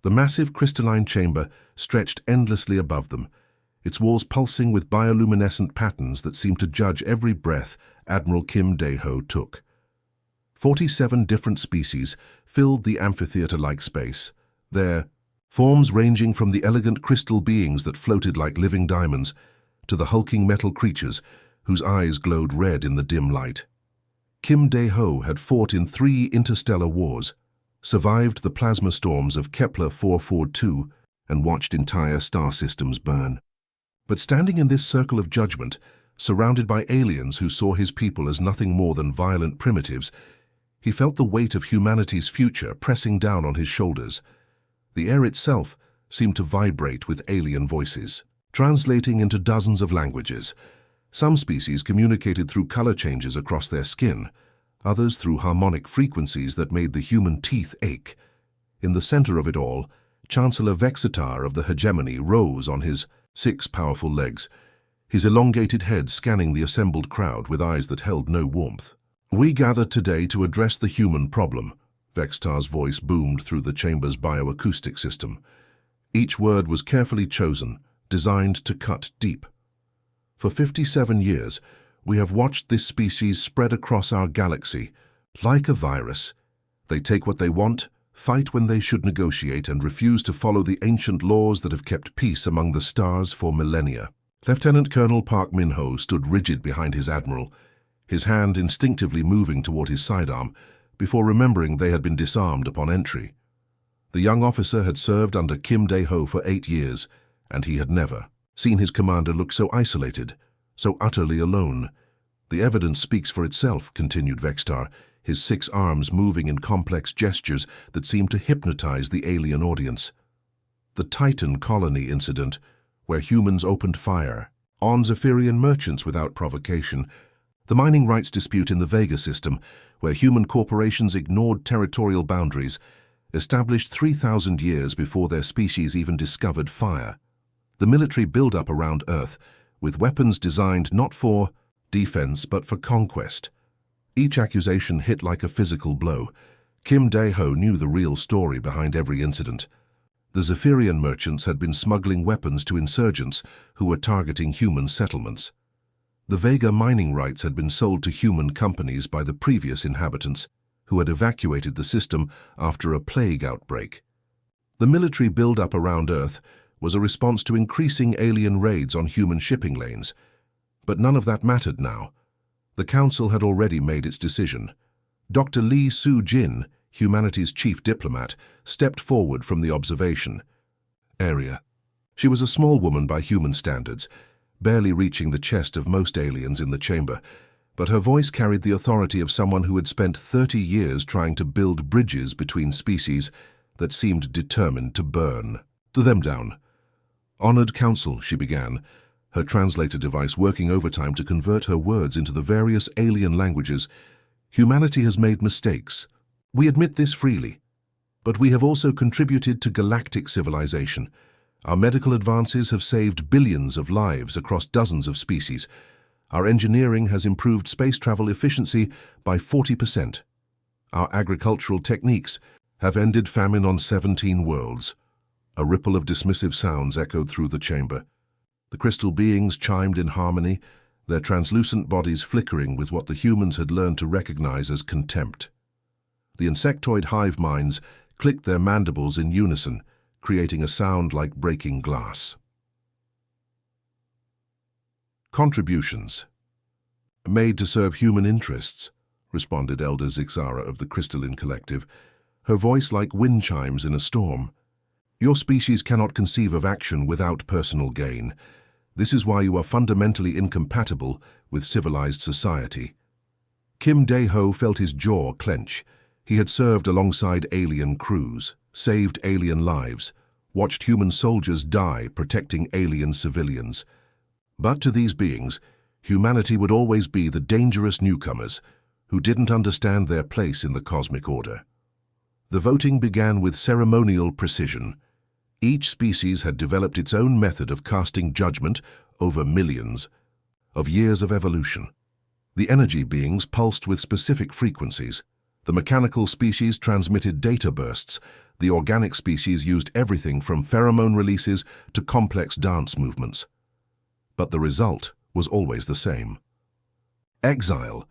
The massive crystalline chamber stretched endlessly above them, its walls pulsing with bioluminescent patterns that seemed to judge every breath Admiral Kim Dae-ho took. 47 different species filled the amphitheater-like space, their forms ranging from the elegant crystal beings that floated like living diamonds to the hulking metal creatures whose eyes glowed red in the dim light. Kim Dae-ho had fought in 3 interstellar wars, survived the plasma storms of Kepler 442, and watched entire star systems burn. But standing in this circle of judgment, surrounded by aliens who saw his people as nothing more than violent primitives, he felt the weight of humanity's future pressing down on his shoulders. The air itself seemed to vibrate with alien voices, translating into dozens of languages. Some species communicated through color changes across their skin, others through harmonic frequencies that made the human teeth ache. In the center of it all, Chancellor Vexitar of the hegemony rose on his 6 powerful legs, his elongated head scanning the assembled crowd with eyes that held no warmth. "We gather today to address the human problem," Vexitar's voice boomed through the chamber's bioacoustic system. Each word was carefully chosen, designed to cut deep. "For 57 years, we have watched this species spread across our galaxy, like a virus. They take what they want, fight when they should negotiate, and refuse to follow the ancient laws that have kept peace among the stars for millennia." Lieutenant Colonel Park Min-ho stood rigid behind his admiral, his hand instinctively moving toward his sidearm, before remembering they had been disarmed upon entry. The young officer had served under Kim Dae-ho for 8 years, and he had never seen his commander look so isolated, so utterly alone. "The evidence speaks for itself," continued Vexitar, his 6 arms moving in complex gestures that seemed to hypnotize the alien audience. The Titan colony incident, where humans opened fire on Zephyrian merchants without provocation, the mining rights dispute in the Vega system, where human corporations ignored territorial boundaries, established 3,000 years before their species even discovered fire. The military build-up around Earth, with weapons designed not for defense but for conquest. Each accusation hit like a physical blow. Kim Dae-ho knew the real story behind every incident. The Zephyrian merchants had been smuggling weapons to insurgents who were targeting human settlements. The Vega mining rights had been sold to human companies by the previous inhabitants, who had evacuated the system after a plague outbreak. The military build-up around Earth was a response to increasing alien raids on human shipping lanes. But none of that mattered now. The Council had already made its decision. Dr. Lee Soo-jin, humanity's chief diplomat, stepped forward from the observation area. She was a small woman by human standards, barely reaching the chest of most aliens in the chamber, but her voice carried the authority of someone who had spent 30 years trying to build bridges between species that seemed determined to burn. "To them down." "Honored Council," she began, her translator device working overtime to convert her words into the various alien languages. "Humanity has made mistakes. We admit this freely. But we have also contributed to galactic civilization. Our medical advances have saved billions of lives across dozens of species. Our engineering has improved space travel efficiency by 40%. Our agricultural techniques have ended famine on 17 worlds." A ripple of dismissive sounds echoed through the chamber. The crystal beings chimed in harmony, their translucent bodies flickering with what the humans had learned to recognize as contempt. The insectoid hive minds clicked their mandibles in unison, creating a sound like breaking glass. "Contributions. Made to serve human interests," responded Elder Zixara of the Crystalline Collective, her voice like wind chimes in a storm. "Your species cannot conceive of action without personal gain. This is why you are fundamentally incompatible with civilized society." Kim Dae-ho felt his jaw clench. He had served alongside alien crews, saved alien lives, watched human soldiers die protecting alien civilians. But to these beings, humanity would always be the dangerous newcomers who didn't understand their place in the cosmic order. The voting began with ceremonial precision. Each species had developed its own method of casting judgment over millions of years of evolution. The energy beings pulsed with specific frequencies. The mechanical species transmitted data bursts The organic species used everything from pheromone releases to complex dance movements. But the result was always the same. Exile.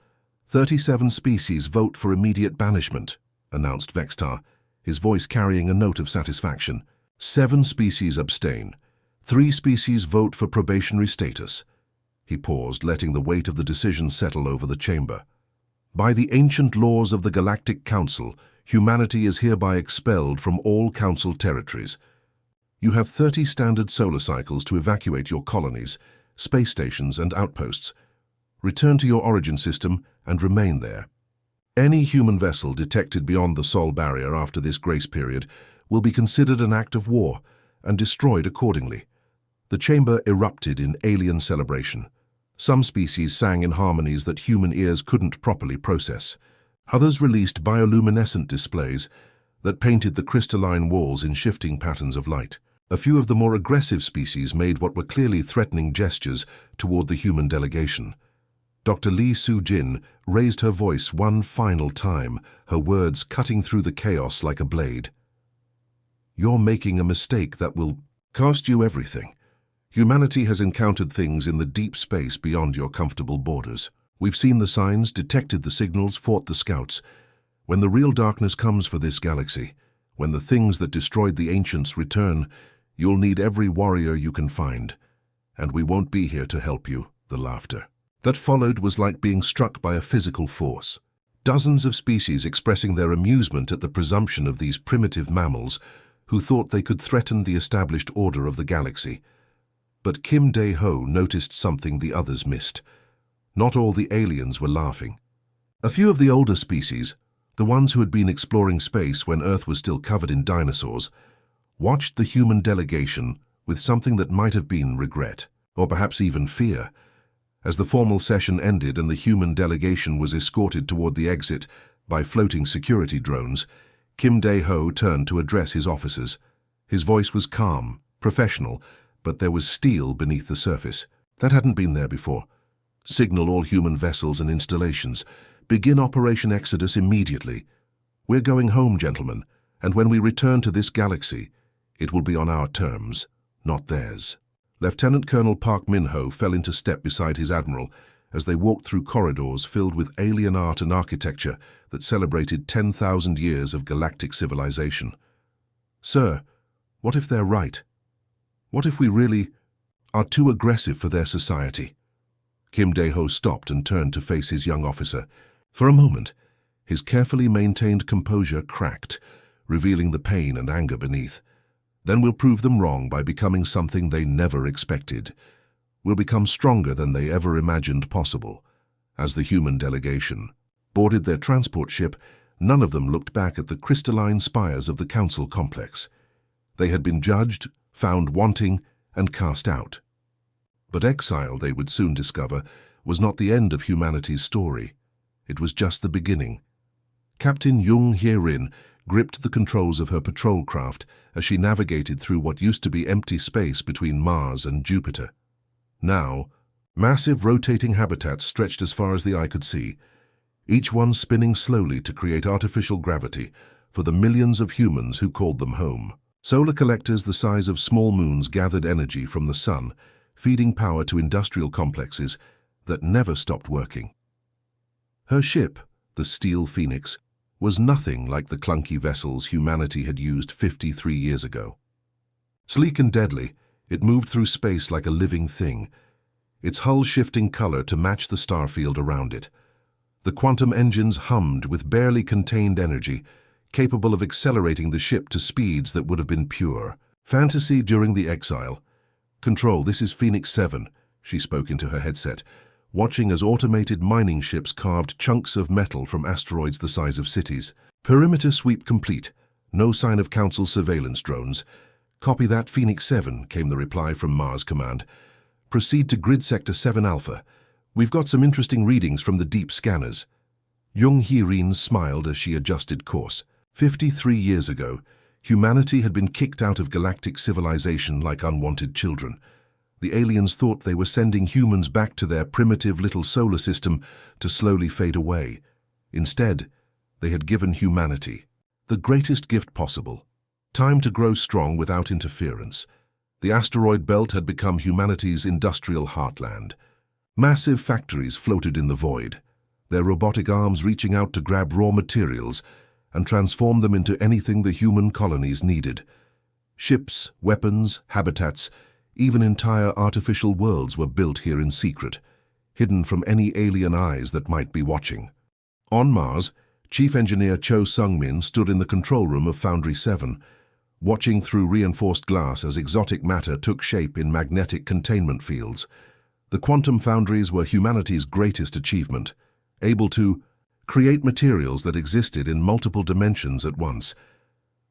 37 species vote for immediate banishment, announced Vextar, his voice carrying a note of satisfaction. 7 species abstain. 3 species vote for probationary status. He paused, letting the weight of the decision settle over the chamber. By the ancient laws of the Galactic Council, humanity is hereby expelled from all Council territories. You have 30 standard solar cycles to evacuate your colonies, space stations and outposts. Return to your origin system and remain there. Any human vessel detected beyond the Sol barrier after this grace period will be considered an act of war and destroyed accordingly. The chamber erupted in alien celebration. Some species sang in harmonies that human ears couldn't properly process. Others released bioluminescent displays that painted the crystalline walls in shifting patterns of light. A few of the more aggressive species made what were clearly threatening gestures toward the human delegation. Dr. Lee Soo-jin raised her voice one final time, her words cutting through the chaos like a blade. You're making a mistake that will cost you everything. Humanity has encountered things in the deep space beyond your comfortable borders. We've seen the signs, detected the signals, fought the scouts. When the real darkness comes for this galaxy, when the things that destroyed the ancients return, you'll need every warrior you can find. And we won't be here to help you. The laughter that followed was like being struck by a physical force. Dozens of species expressing their amusement at the presumption of these primitive mammals who thought they could threaten the established order of the galaxy. But Kim Dae-ho noticed something the others missed. Not all the aliens were laughing. A few of the older species, the ones who had been exploring space when Earth was still covered in dinosaurs, watched the human delegation with something that might have been regret, or perhaps even fear. As the formal session ended and the human delegation was escorted toward the exit by floating security drones, Kim Dae-ho turned to address his officers. His voice was calm, professional, but there was steel beneath the surface. That hadn't been there before. Signal all human vessels and installations. Begin Operation Exodus immediately. We're going home, gentlemen, and when we return to this galaxy, it will be on our terms, not theirs. Lieutenant Colonel Park Min-ho fell into step beside his admiral as they walked through corridors filled with alien art and architecture that celebrated 10,000 years of galactic civilization. Sir, what if they're right? What if we really are too aggressive for their society? Kim Dae-ho stopped and turned to face his young officer. For a moment, his carefully maintained composure cracked, revealing the pain and anger beneath. Then we'll prove them wrong by becoming something they never expected. We'll become stronger than they ever imagined possible. As the human delegation boarded their transport ship, none of them looked back at the crystalline spires of the council complex. They had been judged, found wanting, and cast out. But exile, they would soon discover, was not the end of humanity's story. It was just the beginning. Captain Jung Hye-rin gripped the controls of her patrol craft as she navigated through what used to be empty space between Mars and Jupiter. Now, massive rotating habitats stretched as far as the eye could see, each one spinning slowly to create artificial gravity for the millions of humans who called them home. Solar collectors the size of small moons gathered energy from the sun, feeding power to industrial complexes that never stopped working. Her ship, the Steel Phoenix, was nothing like the clunky vessels humanity had used 53 years ago. Sleek and deadly, it moved through space like a living thing, its hull shifting color to match the starfield around it. The quantum engines hummed with barely contained energy, capable of accelerating the ship to speeds that would have been pure. Fantasy during the exile. Control, this is Phoenix 7, she spoke into her headset, watching as automated mining ships carved chunks of metal from asteroids the size of cities. Perimeter sweep complete. No sign of Council surveillance drones. Copy that, Phoenix 7, came the reply from Mars Command. Proceed to Grid Sector 7 Alpha. We've got some interesting readings from the deep scanners. Jung Hye-rin smiled as she adjusted course. 53 years ago, humanity had been kicked out of galactic civilization like unwanted children. The aliens thought they were sending humans back to their primitive little solar system to slowly fade away. Instead, they had given humanity the greatest gift possible, Time to grow strong without interference. The asteroid belt had become humanity's industrial heartland. Massive factories floated in the void, their robotic arms reaching out to grab raw materials and transform them into anything the human colonies needed. Ships, weapons, habitats, even entire artificial worlds were built here in secret, hidden from any alien eyes that might be watching. On Mars, Chief Engineer Cho Sung-min stood in the control room of Foundry 7, watching through reinforced glass as exotic matter took shape in magnetic containment fields. The quantum foundries were humanity's greatest achievement, able to create materials that existed in multiple dimensions at once.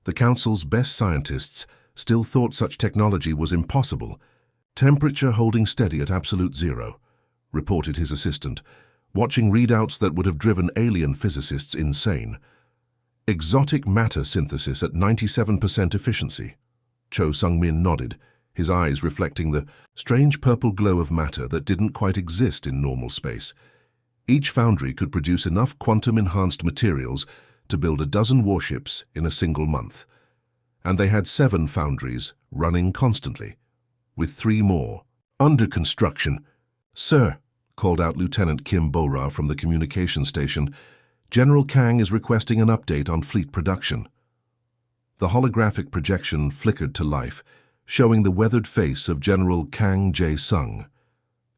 The Council's best scientists still thought such technology was impossible. "Temperature holding steady at absolute zero," reported his assistant, watching readouts that would have driven alien physicists insane. "Exotic matter synthesis at 97% efficiency." Cho Sung-min nodded, his eyes reflecting the strange purple glow of matter that didn't quite exist in normal space. Each foundry could produce enough quantum-enhanced materials to build a dozen warships in a single month. And they had 7 foundries running constantly, with 3 more under construction. "Sir," called out Lieutenant Kim Bo-ra from the communication station, "General Kang is requesting an update on fleet production." The holographic projection flickered to life, showing the weathered face of General Kang Jae-sung.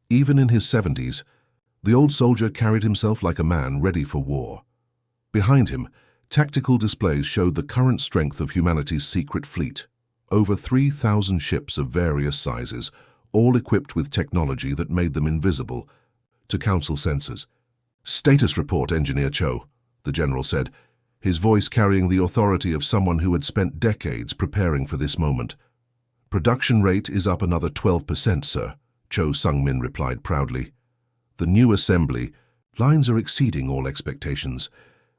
Even in his 70s, the old soldier carried himself like a man ready for war. Behind him, tactical displays showed the current strength of humanity's secret fleet. Over 3,000 ships of various sizes, all equipped with technology that made them invisible to Council sensors. "Status report, Engineer Cho," the general said, his voice carrying the authority of someone who had spent decades preparing for this moment. "Production rate is up another 12%, sir," Cho Sung-min replied proudly. "The new assembly lines are exceeding all expectations.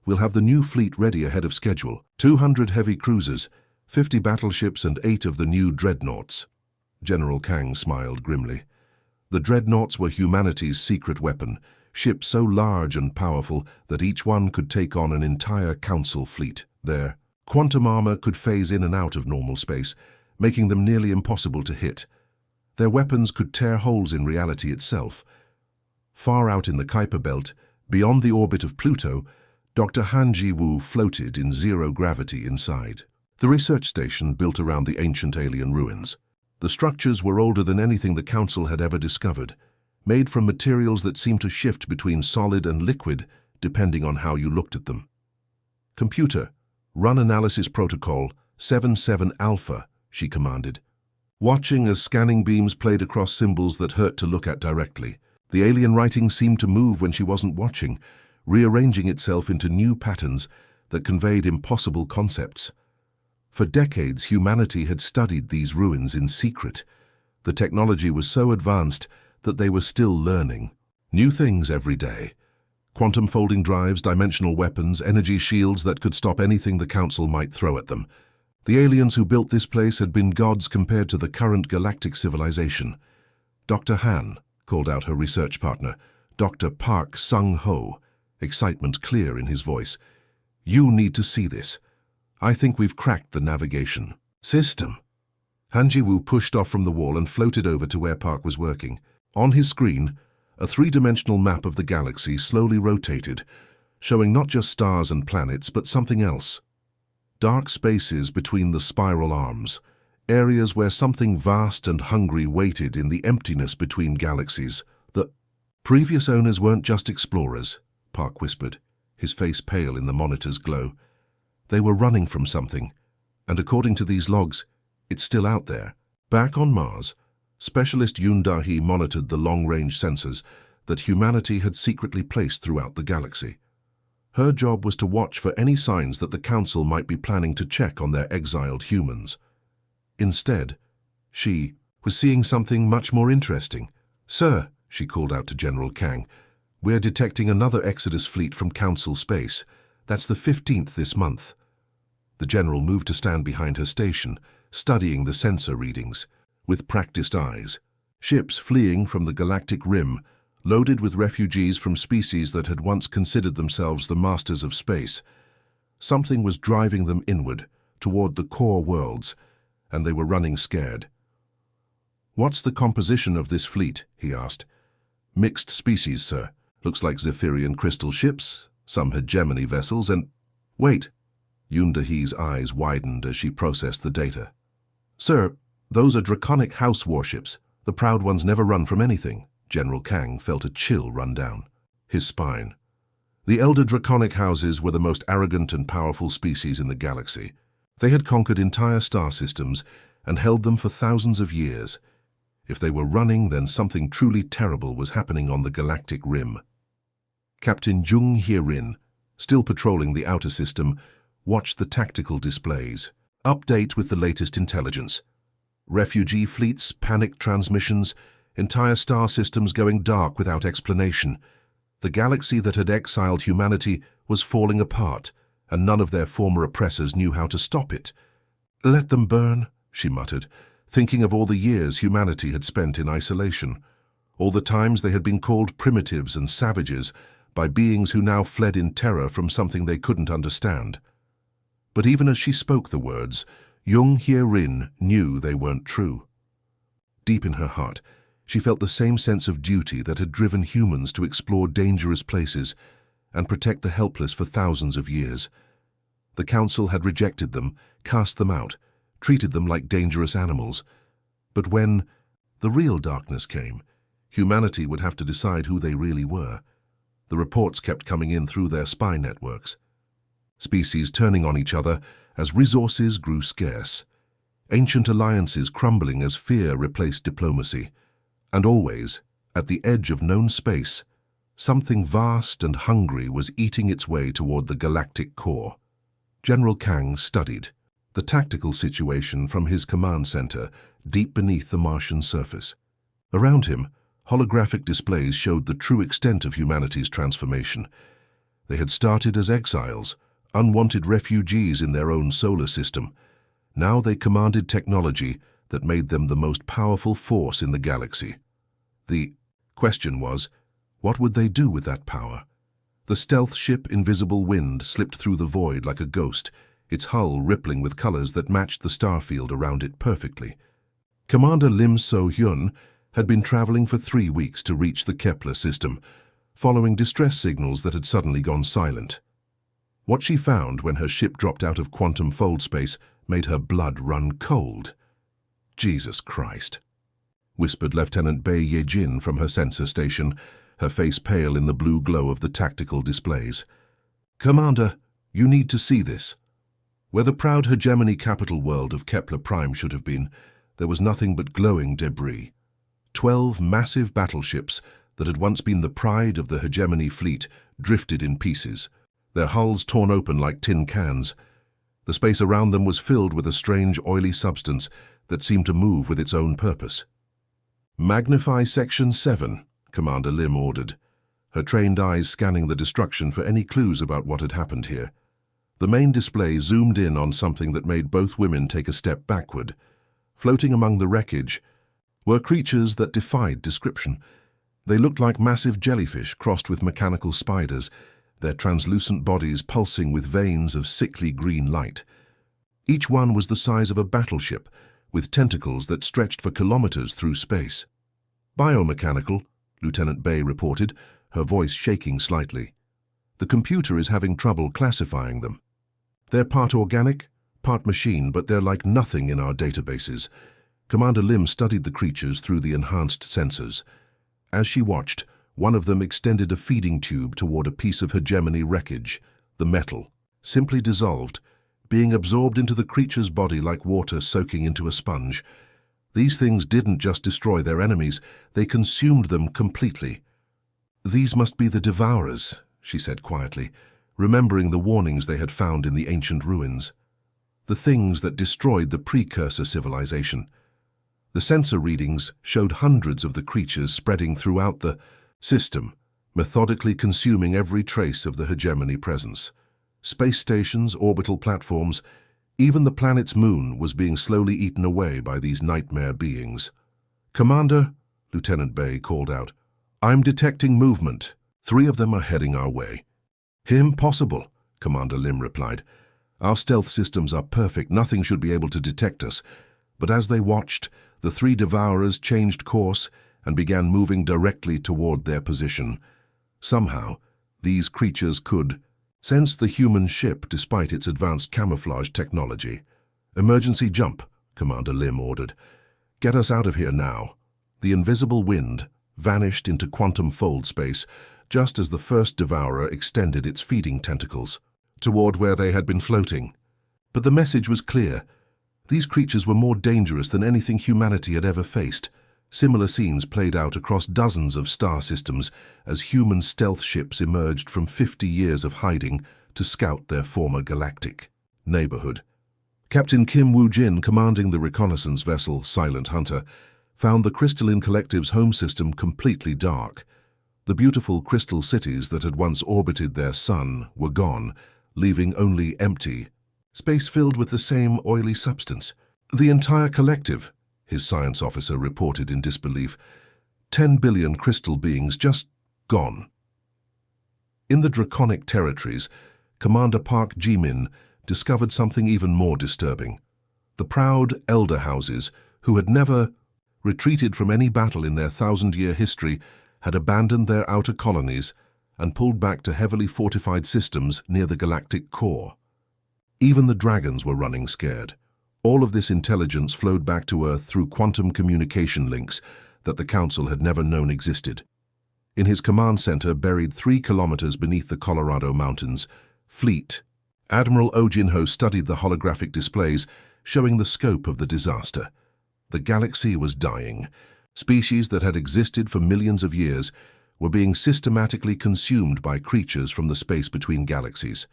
We'll have the new fleet ready ahead of schedule. 200 heavy cruisers, 50 battleships and 8 of the new dreadnoughts." General Kang smiled grimly. The dreadnoughts were humanity's secret weapon, ships so large and powerful that each one could take on an entire council fleet. Their quantum armor could phase in and out of normal space, making them nearly impossible to hit. Their weapons could tear holes in reality itself. Far out in the Kuiper Belt, beyond the orbit of Pluto, Dr. Han Ji-woo floated in zero gravity inside the research station built around the ancient alien ruins. The structures were older than anything the Council had ever discovered, made from materials that seemed to shift between solid and liquid depending on how you looked at them. "Computer, run analysis protocol 77 Alpha," she commanded. Watching as scanning beams played across symbols that hurt to look at directly, the alien writing seemed to move when she wasn't watching, rearranging itself into new patterns that conveyed impossible concepts. For decades, humanity had studied these ruins in secret. The technology was so advanced that they were still learning. New things every day. Quantum folding drives, dimensional weapons, energy shields that could stop anything the Council might throw at them. The aliens who built this place had been gods compared to the current galactic civilization. "Dr. Han," called out her research partner, Dr. Park Sung-ho, excitement clear in his voice. "You need to see this. I think we've cracked the navigation system." Han Ji-woo pushed off from the wall and floated over to where Park was working. On his screen, a 3-dimensional map of the galaxy slowly rotated, showing not just stars and planets, but something else. Dark spaces between the spiral arms, areas where something vast and hungry waited in the emptiness between galaxies. The previous owners weren't just explorers, Park whispered, his face pale in the monitor's glow. They were running from something, and according to these logs, it's still out there. Back on Mars, Specialist Yoon Da-hee monitored the long-range sensors that humanity had secretly placed throughout the galaxy. Her job was to watch for any signs that the Council might be planning to check on their exiled humans. Instead, she was seeing something much more interesting. "Sir," she called out to General Kang, "we're detecting another Exodus fleet from Council space. That's the 15th this month." The general moved to stand behind her station, studying the sensor readings with practiced eyes. Ships fleeing from the galactic rim, loaded with refugees from species that had once considered themselves the masters of space. Something was driving them inward, toward the core worlds, and they were running scared. "What's the composition of this fleet?" he asked. "Mixed species, sir. Looks like Zephyrian crystal ships, some hegemony vessels, and—" "Wait." Yundahi's eyes widened as she processed the data. "Sir, those are draconic house warships. The proud ones never run from anything." General Kang felt a chill run down his spine. The elder draconic houses were the most arrogant and powerful species in the galaxy. They had conquered entire star systems and held them for thousands of years. If they were running, then something truly terrible was happening on the galactic rim. Captain Jung Hye-rin, still patrolling the outer system, watched the tactical displays. Update with the latest intelligence. Refugee fleets, panicked transmissions, entire star systems going dark without explanation. The galaxy that had exiled humanity was falling apart, and none of their former oppressors knew how to stop it. "Let them burn," she muttered, thinking of all the years humanity had spent in isolation, all the times they had been called primitives and savages by beings who now fled in terror from something they couldn't understand. But even as she spoke the words, Jung Hye-rin knew they weren't true. Deep in her heart, she felt the same sense of duty that had driven humans to explore dangerous places and protect the helpless for thousands of years. The Council had rejected them, cast them out, treated them like dangerous animals. But when the real darkness came, humanity would have to decide who they really were. The reports kept coming in through their spy networks. Species turning on each other as resources grew scarce. Ancient alliances crumbling as fear replaced diplomacy. And always, at the edge of known space, something vast and hungry was eating its way toward the galactic core. General Kang studied the tactical situation from his command center deep beneath the Martian surface. Around him, holographic displays showed the true extent of humanity's transformation. They had started as exiles, unwanted refugees in their own solar system. Now they commanded technology that made them the most powerful force in the galaxy. The question was, what would they do with that power? The stealth ship Invisible Wind slipped through the void like a ghost, its hull rippling with colors that matched the starfield around it perfectly. Commander Lim So-hyun had been traveling for 3 weeks to reach the Kepler system, following distress signals that had suddenly gone silent. What she found when her ship dropped out of quantum fold space made her blood run cold. "Jesus Christ," whispered Lieutenant Bei Ye-jin from her sensor station, her face pale in the blue glow of the tactical displays. "Commander, you need to see this." Where the proud hegemony capital world of Kepler Prime should have been, there was nothing but glowing debris. 12 massive battleships that had once been the pride of the hegemony fleet drifted in pieces, their hulls torn open like tin cans. The space around them was filled with a strange oily substance that seemed to move with its own purpose. "Magnify Section 7, Commander Lim ordered, her trained eyes scanning the destruction for any clues about what had happened here. The main display zoomed in on something that made both women take a step backward. Floating among the wreckage were creatures that defied description. They looked like massive jellyfish crossed with mechanical spiders, their translucent bodies pulsing with veins of sickly green light. Each one was the size of a battleship, with tentacles that stretched for kilometers through space. "Biomechanical," Lieutenant Bei reported, her voice shaking slightly. "The computer is having trouble classifying them. They're part organic, part machine, but they're like nothing in our databases." Commander Lim studied the creatures through the enhanced sensors. As she watched, one of them extended a feeding tube toward a piece of hegemony wreckage. The metal simply dissolved, being absorbed into the creature's body like water soaking into a sponge. These things didn't just destroy their enemies, they consumed them completely. "These must be the Devourers," she said quietly, remembering the warnings they had found in the ancient ruins. The things that destroyed the precursor civilization. The sensor readings showed hundreds of the creatures spreading throughout the system, methodically consuming every trace of the hegemony presence. Space stations, orbital platforms, even the planet's moon was being slowly eaten away by these nightmare beings. "Commander," Lieutenant Bei called out, "I'm detecting movement. 3 of them are heading our way." "Impossible," Commander Lim replied. Our stealth systems are perfect, nothing should be able to detect us. But as they watched, the three devourers changed course and began moving directly toward their position. Somehow, these creatures could sense the human ship despite its advanced camouflage technology. "Emergency jump," Commander Lim ordered. "Get us out of here now." The invisible wind vanished into quantum fold space just as the first devourer extended its feeding tentacles toward where they had been floating. But the message was clear. These creatures were more dangerous than anything humanity had ever faced. Similar scenes played out across dozens of star systems as human stealth ships emerged from 50 years of hiding to scout their former galactic neighborhood. Captain Kim Woo-jin, commanding the reconnaissance vessel Silent Hunter, found the Crystalline Collective's home system completely dark. The beautiful crystal cities that had once orbited their sun were gone, leaving only empty space filled with the same oily substance. "The entire collective," his science officer reported in disbelief. 10 billion crystal beings just gone. In the draconic territories, Commander Park Ji-min discovered something even more disturbing. The proud elder houses, who had never retreated from any battle in their 1,000-year history, had abandoned their outer colonies and pulled back to heavily fortified systems near the galactic core. Even the dragons were running scared. All of this intelligence flowed back to Earth through quantum communication links that the Council had never known existed. In his command center, buried 3 kilometers beneath the Colorado Mountains, Fleet, Admiral Oh Jin-ho studied the holographic displays showing the scope of the disaster. The galaxy was dying. Species that had existed for millions of years were being systematically consumed by creatures from the space between galaxies.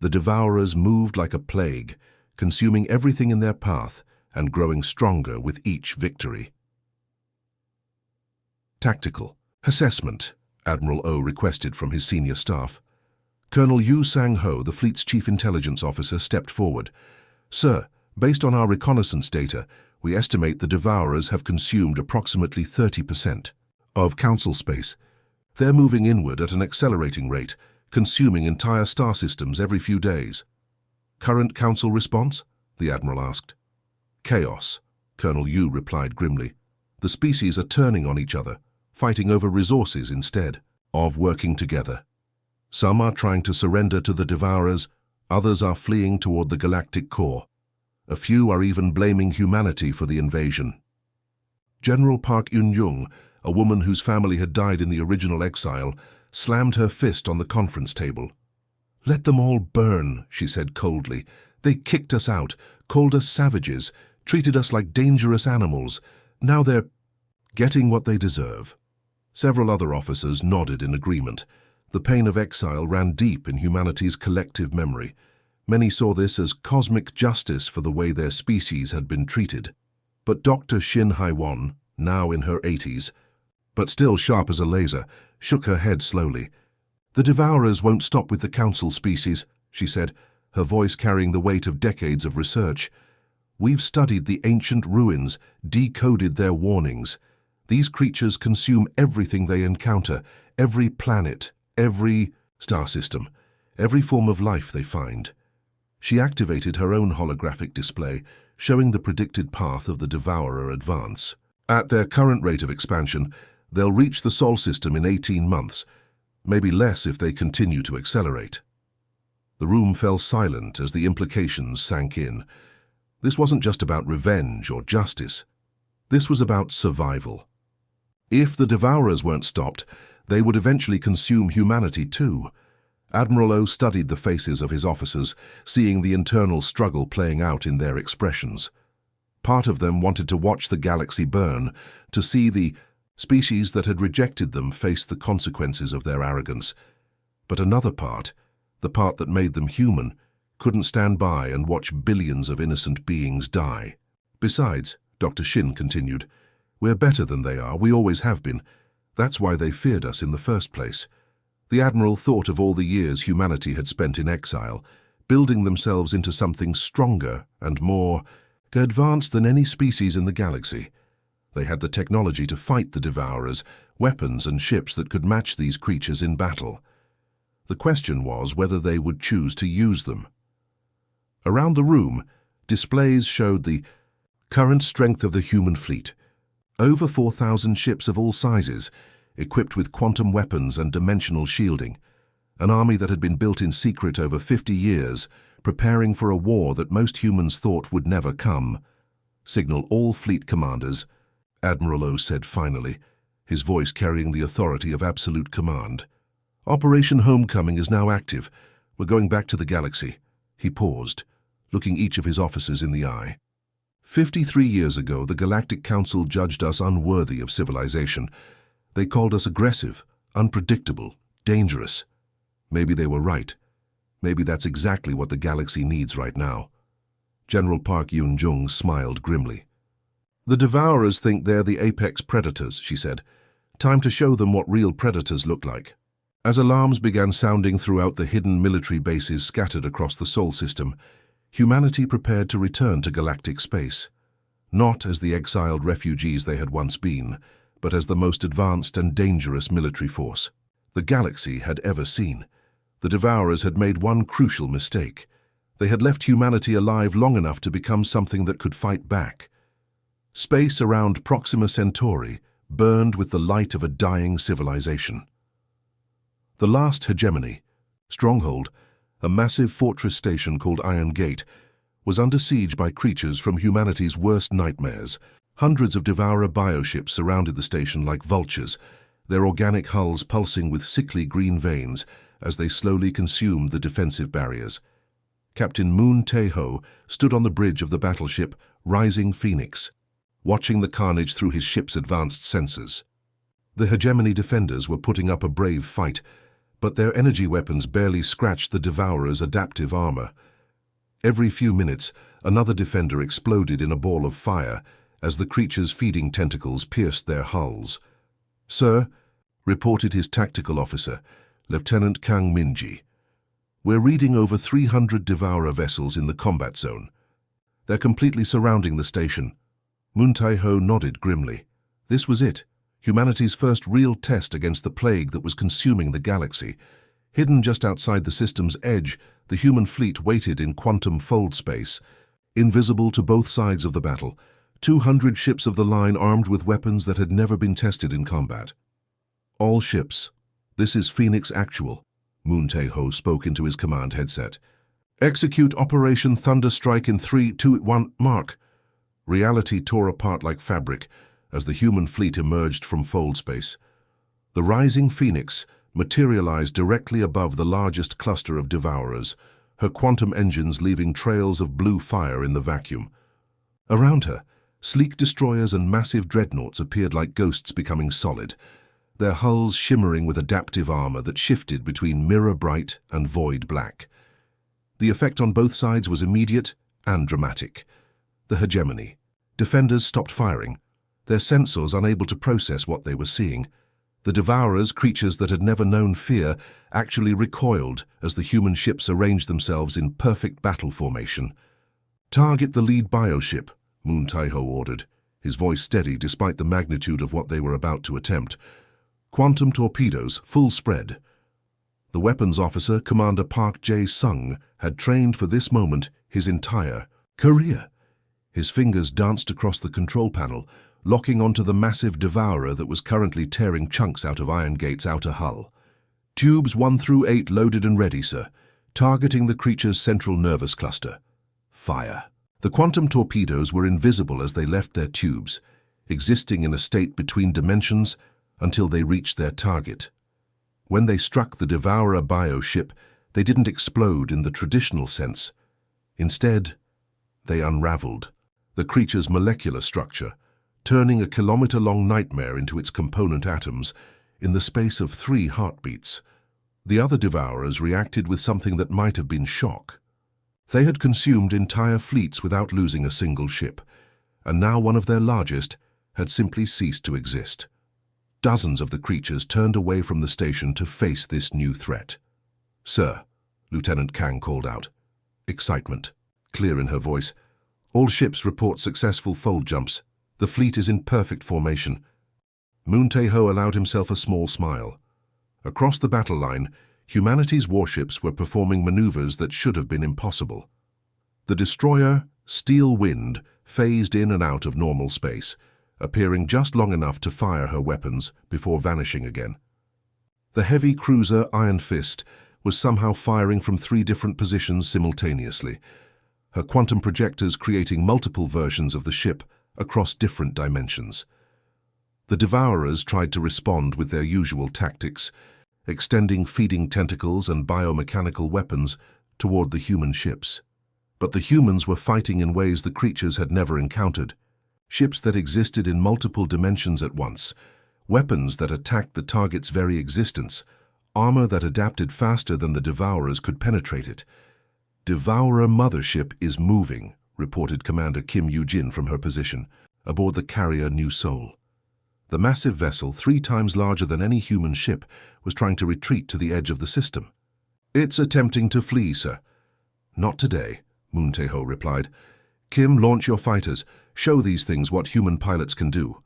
The devourers moved like a plague, consuming everything in their path and growing stronger with each victory. Tactical assessment, Admiral Oh requested from his senior staff. Colonel Yu Sang-ho, the fleet's chief intelligence officer, stepped forward. "Sir, based on our reconnaissance data, we estimate the devourers have consumed approximately 30% of Council space. They're moving inward at an accelerating rate, consuming entire star systems every few days." "Current Council response?" the Admiral asked. "Chaos," Colonel Yu replied grimly. "The species are turning on each other, fighting over resources instead of working together. Some are trying to surrender to the devourers, others are fleeing toward the galactic core. A few are even blaming humanity for the invasion." General Park Eun-jung, a woman whose family had died in the original exile, slammed her fist on the conference table. "Let them all burn," she said coldly. "They kicked us out, called us savages, treated us like dangerous animals. Now they're getting what they deserve." Several other officers nodded in agreement. The pain of exile ran deep in humanity's collective memory. Many saw this as cosmic justice for the way their species had been treated. But Dr. Shin Hai-won, now in her 80s, but still sharp as a laser, shook her head slowly. "The devourers won't stop with the Council species," she said, her voice carrying the weight of decades of research. "We've studied the ancient ruins, decoded their warnings. These creatures consume everything they encounter, every planet, every star system, every form of life they find." She activated her own holographic display, showing the predicted path of the devourer advance. At their current rate of expansion, they'll reach the Sol system in 18 months, maybe less if they continue to accelerate. The room fell silent as the implications sank in. This wasn't just about revenge or justice. This was about survival. If the devourers weren't stopped, they would eventually consume humanity too. Admiral O studied the faces of his officers, seeing the internal struggle playing out in their expressions. Part of them wanted to watch the galaxy burn, to see the species that had rejected them face the consequences of their arrogance. But another part, the part that made them human, couldn't stand by and watch billions of innocent beings die. "Besides," Dr. Shin continued, "we're better than they are, we always have been. That's why they feared us in the first place." The Admiral thought of all the years humanity had spent in exile, building themselves into something stronger and more advanced than any species in the galaxy. They had the technology to fight the devourers, weapons and ships that could match these creatures in battle. The question was whether they would choose to use them. Around the room, displays showed the current strength of the human fleet. Over 4,000 ships of all sizes, equipped with quantum weapons and dimensional shielding. An army that had been built in secret over 50 years, preparing for a war that most humans thought would never come. Signal all fleet commanders, Admiral O said finally, his voice carrying the authority of absolute command. Operation Homecoming is now active. We're going back to the galaxy. He paused, looking each of his officers in the eye. 53 years ago, the Galactic Council judged us unworthy of civilization. They called us aggressive, unpredictable, dangerous. Maybe they were right. Maybe that's exactly what the galaxy needs right now. General Park Yun-jung smiled grimly. The Devourers think they're the apex predators, she said. Time to show them what real predators look like. As alarms began sounding throughout the hidden military bases scattered across the Sol system, humanity prepared to return to galactic space. Not as the exiled refugees they had once been, but as the most advanced and dangerous military force the galaxy had ever seen. The Devourers had made one crucial mistake. They had left humanity alive long enough to become something that could fight back. Space around Proxima Centauri burned with the light of a dying civilization. The last hegemony, stronghold, a massive fortress station called Iron Gate, was under siege by creatures from humanity's worst nightmares. Hundreds of Devourer bioships surrounded the station like vultures, their organic hulls pulsing with sickly green veins as they slowly consumed the defensive barriers. Captain Moon Tae-ho stood on the bridge of the battleship Rising Phoenix, watching the carnage through his ship's advanced sensors. The hegemony defenders were putting up a brave fight, but their energy weapons barely scratched the Devourer's adaptive armor. Every few minutes, another defender exploded in a ball of fire as the creature's feeding tentacles pierced their hulls. "Sir," reported his tactical officer, Lieutenant Kang Minji, "we're reading over 300 Devourer vessels in the combat zone. They're completely surrounding the station." Moon Tae-ho nodded grimly. This was it. Humanity's first real test against the plague that was consuming the galaxy. Hidden just outside the system's edge, the human fleet waited in quantum fold space. Invisible to both sides of the battle, 200 ships of the line armed with weapons that had never been tested in combat. "All ships, this is Phoenix Actual," Moon Tae-ho spoke into his command headset. "Execute Operation Thunderstrike in 3, 2, 1, mark." Reality tore apart like fabric as the human fleet emerged from fold space. The Rising Phoenix materialized directly above the largest cluster of Devourers, her quantum engines leaving trails of blue fire in the vacuum. Around her, sleek destroyers and massive dreadnoughts appeared like ghosts becoming solid, their hulls shimmering with adaptive armor that shifted between mirror-bright and void-black. The effect on both sides was immediate and dramatic. The hegemony. Defenders stopped firing, their sensors unable to process what they were seeing. The Devourers, creatures that had never known fear, actually recoiled as the human ships arranged themselves in perfect battle formation. "Target the lead bioship," Moon Tae-ho ordered, his voice steady despite the magnitude of what they were about to attempt. "Quantum torpedoes, full spread." The weapons officer, Commander Park Jae-sung, had trained for this moment his entire career. His fingers danced across the control panel, locking onto the massive Devourer that was currently tearing chunks out of Iron Gate's outer hull. "Tubes 1 through 8 loaded and ready, sir. Targeting the creature's central nervous cluster." Fire. The quantum torpedoes were invisible as they left their tubes, existing in a state between dimensions until they reached their target. When they struck the Devourer bioship, they didn't explode in the traditional sense. Instead, they unraveled. The creature's molecular structure, turning a kilometer-long nightmare into its component atoms in the space of 3 heartbeats. The other Devourers reacted with something that might have been shock. They had consumed entire fleets without losing a single ship, and now one of their largest had simply ceased to exist. Dozens of the creatures turned away from the station to face this new threat. "Sir," Lieutenant Kang called out. Excitement, clear in her voice. "All ships report successful fold jumps. The fleet is in perfect formation." Moon Tae-ho allowed himself a small smile. Across the battle line, humanity's warships were performing maneuvers that should have been impossible. The destroyer, Steel Wind, phased in and out of normal space, appearing just long enough to fire her weapons before vanishing again. The heavy cruiser Iron Fist was somehow firing from 3 different positions simultaneously, her quantum projectors creating multiple versions of the ship across different dimensions. The Devourers tried to respond with their usual tactics, extending feeding tentacles and biomechanical weapons toward the human ships. But the humans were fighting in ways the creatures had never encountered. Ships that existed in multiple dimensions at once, weapons that attacked the target's very existence, armor that adapted faster than the Devourers could penetrate it. "Devourer mothership is moving," reported Commander Kim Yoo-jin from her position, aboard the carrier New Seoul. The massive vessel, 3 times larger than any human ship, was trying to retreat to the edge of the system. "It's attempting to flee, sir." "Not today," Moon Tae-ho replied. "Kim, launch your fighters. Show these things what human pilots can do."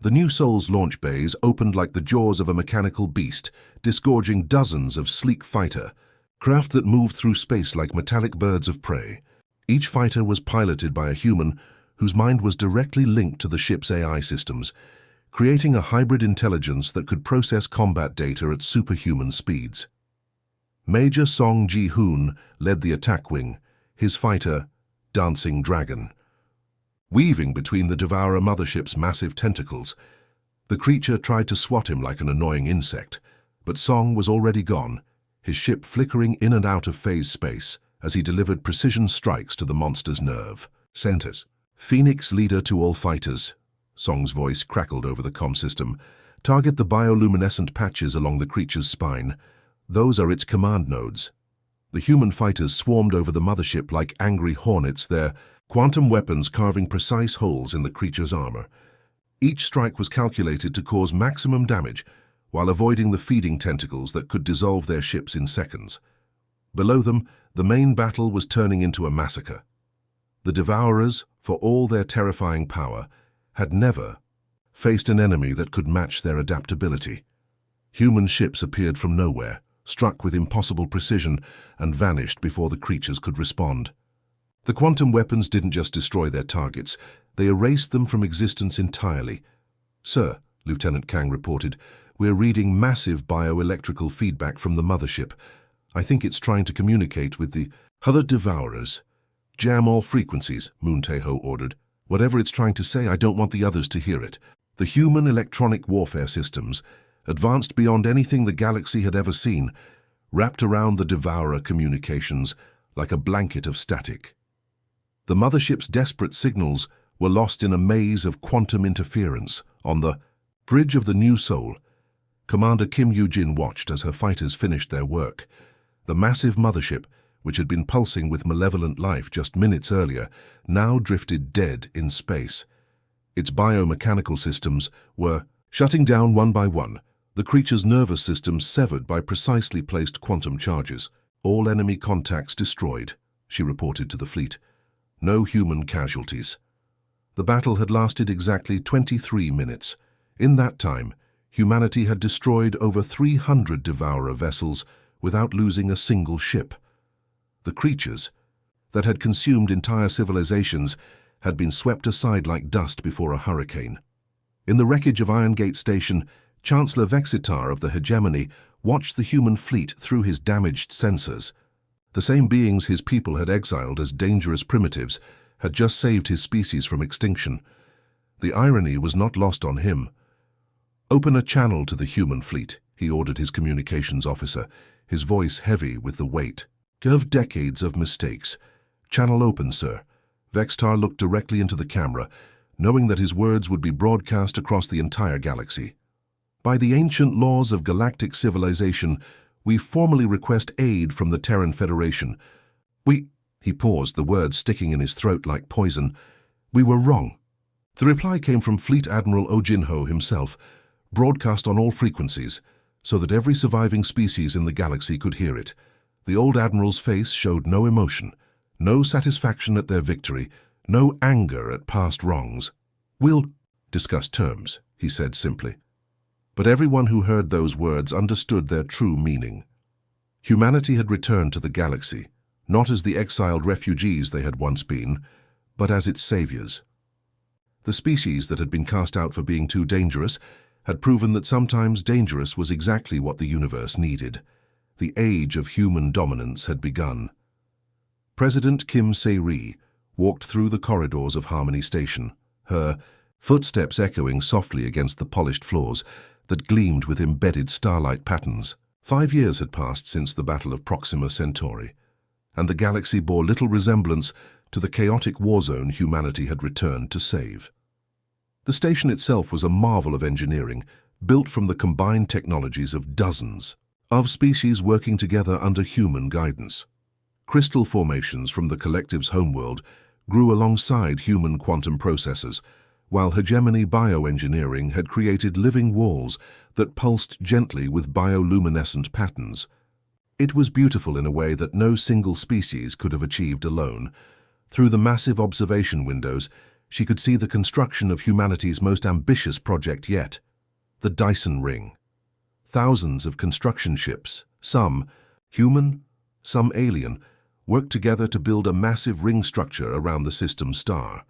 The New Seoul's launch bays opened like the jaws of a mechanical beast, disgorging dozens of sleek fighter, craft that moved through space like metallic birds of prey. Each fighter was piloted by a human whose mind was directly linked to the ship's AI systems, creating a hybrid intelligence that could process combat data at superhuman speeds. Major Song Ji-hoon led the attack wing, his fighter, Dancing Dragon. Weaving between the Devourer mothership's massive tentacles, the creature tried to swat him like an annoying insect, but Song was already gone, his ship flickering in and out of phase space as he delivered precision strikes to the monster's nerve centers. "Phoenix leader to all fighters," Song's voice crackled over the comm system. "Target the bioluminescent patches along the creature's spine. Those are its command nodes." The human fighters swarmed over the mothership like angry hornets, their quantum weapons carving precise holes in the creature's armor. Each strike was calculated to cause maximum damage, while avoiding the feeding tentacles that could dissolve their ships in seconds. Below them, the main battle was turning into a massacre. The Devourers, for all their terrifying power, had never faced an enemy that could match their adaptability. Human ships appeared from nowhere, struck with impossible precision, and vanished before the creatures could respond. The quantum weapons didn't just destroy their targets, they erased them from existence entirely. "Sir," Lieutenant Kang reported, "we're reading massive bioelectrical feedback from the mothership. I think it's trying to communicate with the other Devourers." "Jam all frequencies," Moon Tae-ho ordered. "Whatever it's trying to say, I don't want the others to hear it." The human electronic warfare systems, advanced beyond anything the galaxy had ever seen, wrapped around the Devourer communications like a blanket of static. The mothership's desperate signals were lost in a maze of quantum interference. On the bridge of the New Seoul, Commander Kim Yoo-jin watched as her fighters finished their work. The massive mothership, which had been pulsing with malevolent life just minutes earlier, now drifted dead in space. Its biomechanical systems were shutting down one by one, the creature's nervous system severed by precisely placed quantum charges. "All enemy contacts destroyed," she reported to the fleet. "No human casualties." The battle had lasted exactly 23 minutes. In that time, humanity had destroyed over 300 Devourer vessels without losing a single ship. The creatures that had consumed entire civilizations had been swept aside like dust before a hurricane. In the wreckage of Iron Gate Station, Chancellor Vexitar of the Hegemony watched the human fleet through his damaged sensors. The same beings his people had exiled as dangerous primitives had just saved his species from extinction. The irony was not lost on him. "Open a channel to the human fleet," he ordered his communications officer, his voice heavy with the weight of decades of mistakes. "Channel open, sir." Vexitar looked directly into the camera, knowing that his words would be broadcast across the entire galaxy. "By the ancient laws of galactic civilization, we formally request aid from the Terran Federation. He paused, the words sticking in his throat like poison. "We were wrong." The reply came from Fleet Admiral Oh Jin-ho himself, broadcast on all frequencies, so that every surviving species in the galaxy could hear it. The old admiral's face showed no emotion, no satisfaction at their victory, no anger at past wrongs. "We'll discuss terms," he said simply. But everyone who heard those words understood their true meaning. Humanity had returned to the galaxy, not as the exiled refugees they had once been, but as its saviors. The species that had been cast out for being too dangerous had proven that sometimes dangerous was exactly what the universe needed. The age of human dominance had begun. President Kim Se-ri walked through the corridors of Harmony Station, her footsteps echoing softly against the polished floors that gleamed with embedded starlight patterns. 5 years had passed since the Battle of Proxima Centauri, and the galaxy bore little resemblance to the chaotic war zone humanity had returned to save. The station itself was a marvel of engineering, built from the combined technologies of dozens of species working together under human guidance. Crystal formations from the collective's homeworld grew alongside human quantum processors, while hegemony bioengineering had created living walls that pulsed gently with bioluminescent patterns. It was beautiful in a way that no single species could have achieved alone. Through the massive observation windows, she could see the construction of humanity's most ambitious project yet, the Dyson Ring. Thousands of construction ships, some human, some alien, worked together to build a massive ring structure around the system's star.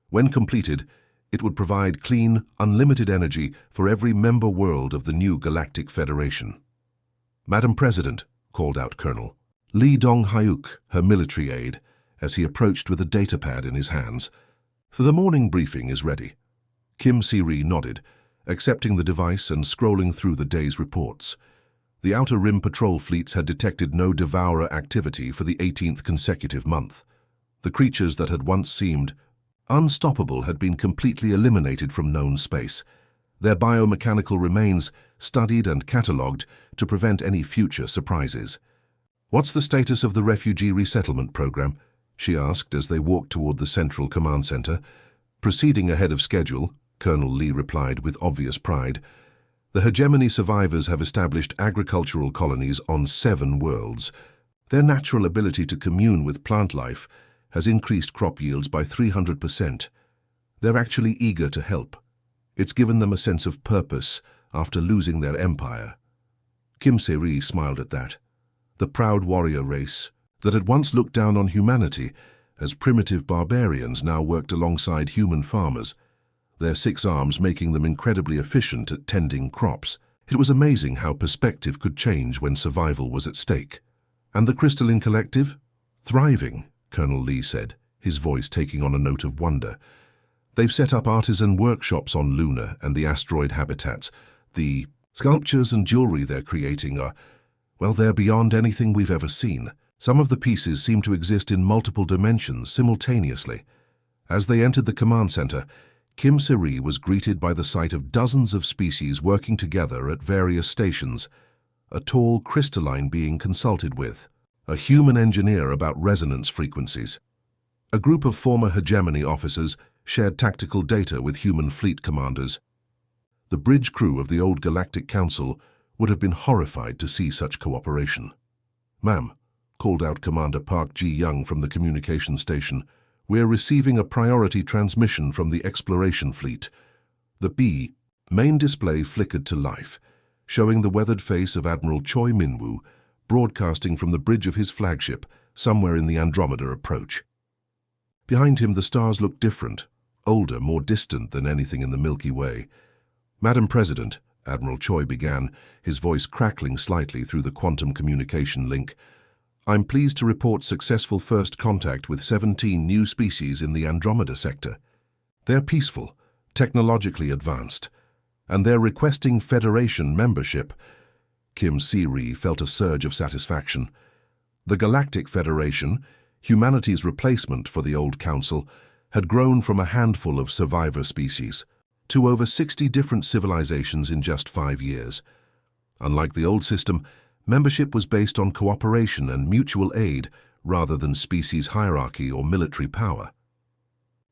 When completed, it would provide clean, unlimited energy for every member world of the new Galactic Federation. "Madam President," called out Colonel Lee Dong-hyuk, her military aide, as he approached with a datapad in his hands. "The morning briefing is ready." Kim Se-ri nodded, accepting the device and scrolling through the day's reports. The Outer Rim patrol fleets had detected no devourer activity for the 18th consecutive month. The creatures that had once seemed unstoppable had been completely eliminated from known space, their biomechanical remains studied and catalogued to prevent any future surprises. "What's the status of the refugee resettlement program?" she asked as they walked toward the Central Command Center. "Proceeding ahead of schedule," Colonel Lee replied with obvious pride. "The hegemony survivors have established agricultural colonies on 7 worlds. Their natural ability to commune with plant life has increased crop yields by 300%. They're actually eager to help. It's given them a sense of purpose after losing their empire." Kim Se-ri smiled at that. The proud warrior race that had once looked down on humanity as primitive barbarians now worked alongside human farmers, their 6 arms making them incredibly efficient at tending crops. It was amazing how perspective could change when survival was at stake. "And the Crystalline Collective?" "Thriving," Colonel Lee said, his voice taking on a note of wonder. "They've set up artisan workshops on Luna and the asteroid habitats. The sculptures and jewelry they're creating are, well, they're beyond anything we've ever seen. Some of the pieces seem to exist in multiple dimensions simultaneously." As they entered the command center, Kim Se-ri was greeted by the sight of dozens of species working together at various stations. A tall crystalline being consulted with, a human engineer about resonance frequencies. A group of former hegemony officers shared tactical data with human fleet commanders. The bridge crew of the old Galactic Council would have been horrified to see such cooperation. "Ma'am," called out Commander Park Ji-young from the communication station, "we're receiving a priority transmission from the exploration fleet." The main display flickered to life, showing the weathered face of Admiral Choi Min-woo, broadcasting from the bridge of his flagship, somewhere in the Andromeda approach. Behind him, the stars looked different, older, more distant than anything in the Milky Way. "Madam President," Admiral Choi began, his voice crackling slightly through the quantum communication link, "I'm pleased to report successful first contact with 17 new species in the Andromeda sector. They're peaceful, technologically advanced, and they're requesting Federation membership." Kim Se-ri felt a surge of satisfaction. The Galactic Federation, humanity's replacement for the old council, had grown from a handful of survivor species to over 60 different civilizations in just 5 years. Unlike the old system, membership was based on cooperation and mutual aid rather than species hierarchy or military power.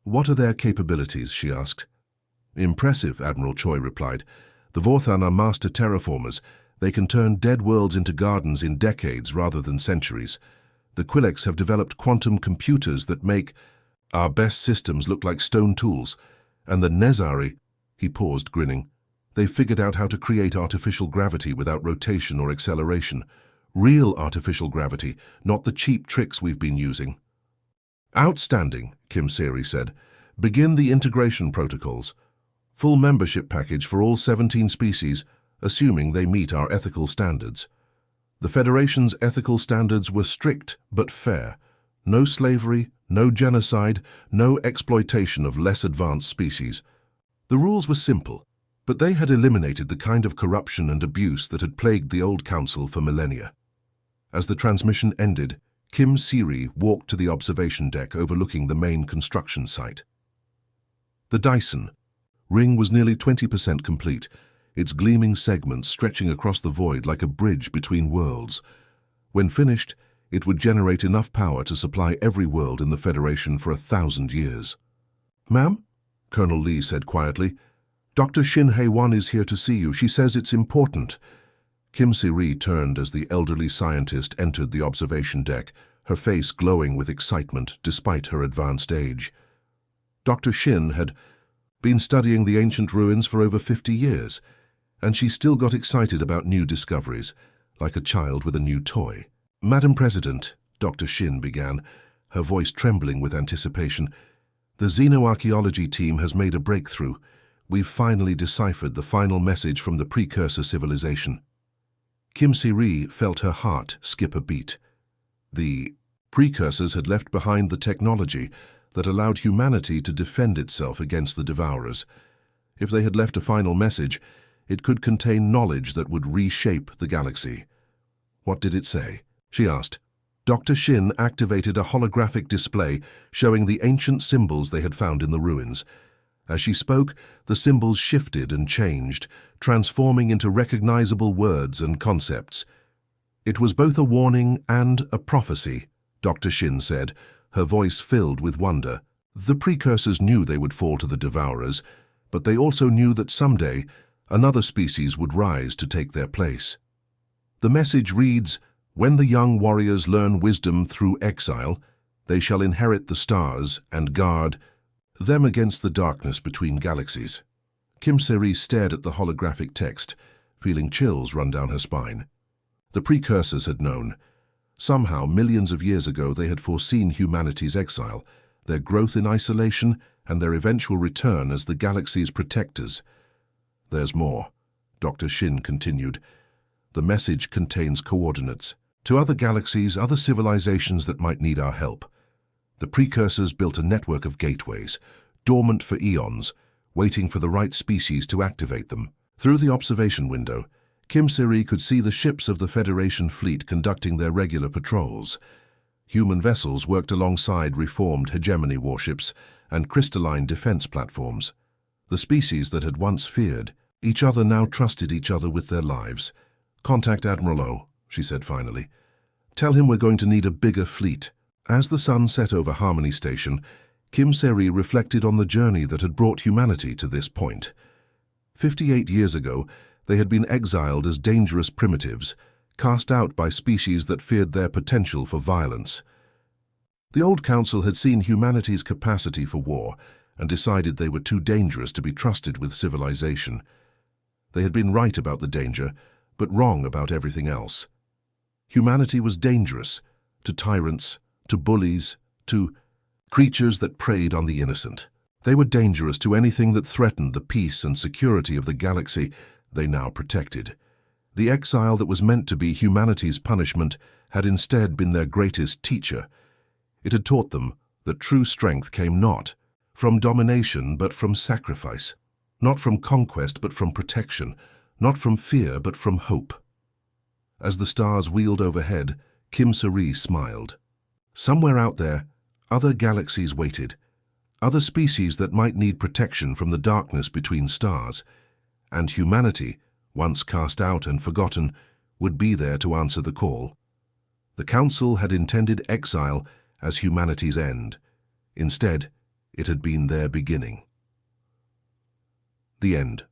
"What are their capabilities?" she asked. "Impressive," Admiral Choi replied. "The Vorthan are master terraformers. They can turn dead worlds into gardens in decades rather than centuries. The Quillex have developed quantum computers that make our best systems look like stone tools. And the Nezari," he paused, grinning, "they figured out how to create artificial gravity without rotation or acceleration, Real artificial gravity, not the cheap tricks we've been using. Outstanding, Kim Seri said. Begin the integration protocols. Full membership package for all 17 species, assuming they meet our ethical standards. The Federation's ethical standards were strict but fair. No slavery, no genocide, no exploitation of less advanced species. The rules were simple, but they had eliminated the kind of corruption and abuse that had plagued the old council for millennia. As the transmission ended, Kim Seri walked to the observation deck overlooking the main construction site. The Dyson ring was nearly 20% complete, its gleaming segments stretching across the void like a bridge between worlds. When finished, it would generate enough power to supply every world in the Federation for 1,000 years. "Ma'am?" Colonel Lee said quietly. "Dr. Shin Hae-won is here to see you. She says it's important." Kim Seri turned as the elderly scientist entered the observation deck, her face glowing with excitement despite her advanced age. Dr. Shin had been studying the ancient ruins for over 50 years, and she still got excited about new discoveries, like a child with a new toy. "Madam President," Dr. Shin began, her voice trembling with anticipation, "the xenoarchaeology team has made a breakthrough. We've finally deciphered the final message from the precursor civilization." Kim Seri felt her heart skip a beat. The precursors had left behind the technology that allowed humanity to defend itself against the Devourers. If they had left a final message, it could contain knowledge that would reshape the galaxy. "What did it say?" she asked. Dr. Shin activated a holographic display showing the ancient symbols they had found in the ruins. As she spoke, the symbols shifted and changed, transforming into recognizable words and concepts. "It was both a warning and a prophecy," Dr. Shin said, her voice filled with wonder. "The precursors knew they would fall to the Devourers, but they also knew that someday another species would rise to take their place. The message reads, 'When the young warriors learn wisdom through exile, they shall inherit the stars and guard them against the darkness between galaxies.'" Kim Seri stared at the holographic text, feeling chills run down her spine. The precursors had known. Somehow, millions of years ago, they had foreseen humanity's exile, their growth in isolation, and their eventual return as the galaxy's protectors. "There's more," Dr. Shin continued. "The message contains coordinates to other galaxies, other civilizations that might need our help. The precursors built a network of gateways, dormant for eons, waiting for the right species to activate them." Through the observation window, Kim Seri could see the ships of the Federation fleet conducting their regular patrols. Human vessels worked alongside reformed hegemony warships and crystalline defense platforms. The species that had once feared each other now trusted each other with their lives. "Contact Admiral O," she said finally. "Tell him we're going to need a bigger fleet." As the sun set over Harmony Station, Kim Seri reflected on the journey that had brought humanity to this point. 58 years ago, they had been exiled as dangerous primitives, cast out by species that feared their potential for violence. The old council had seen humanity's capacity for war and decided they were too dangerous to be trusted with civilization. They had been right about the danger, but wrong about everything else. Humanity was dangerous to tyrants, to bullies, to creatures that preyed on the innocent. They were dangerous to anything that threatened the peace and security of the galaxy they now protected. The exile that was meant to be humanity's punishment had instead been their greatest teacher. It had taught them that true strength came not from domination but from sacrifice, not from conquest but from protection, not from fear but from hope. As the stars wheeled overhead, Kim Seri smiled. Somewhere out there, other galaxies waited, other species that might need protection from the darkness between stars, and humanity, once cast out and forgotten, would be there to answer the call. The Council had intended exile as humanity's end. Instead, it had been their beginning. The end.